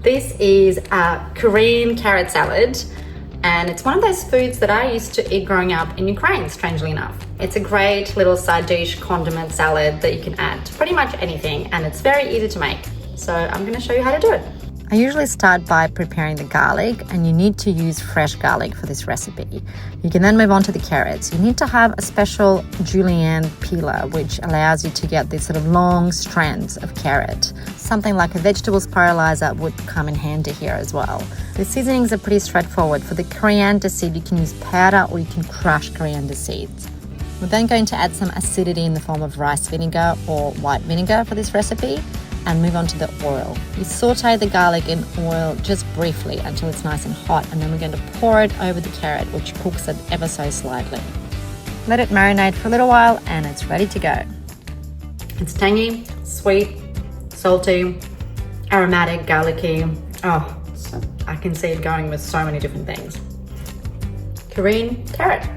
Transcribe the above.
This is a Korean carrot salad, and it's one of those foods that I used to eat growing up in Ukraine, strangely enough. It's a great little side dish condiment salad that you can add to pretty much anything, and it's very easy to make. So I'm gonna show you how to do it. I usually start by preparing the garlic, and you need to use fresh garlic for this recipe. You can then move on to the carrots. You need to have a special julienne peeler, which allows you to get these sort of long strands of carrot. Something like a vegetables paralyzer would come in handy here as well. The seasonings are pretty straightforward. For the coriander seed, you can use powder or you can crush coriander seeds. We're then going to add some acidity in the form of rice vinegar or white vinegar for this recipe, and move on to the oil. You saute the garlic in oil just briefly until it's nice and hot, and then we're going to pour it over the carrot, which cooks it ever so slightly. Let it marinate for a little while and it's ready to go. It's tangy, sweet, salty, aromatic, garlicky. Oh, I can see it going with so many different things. Korean carrot.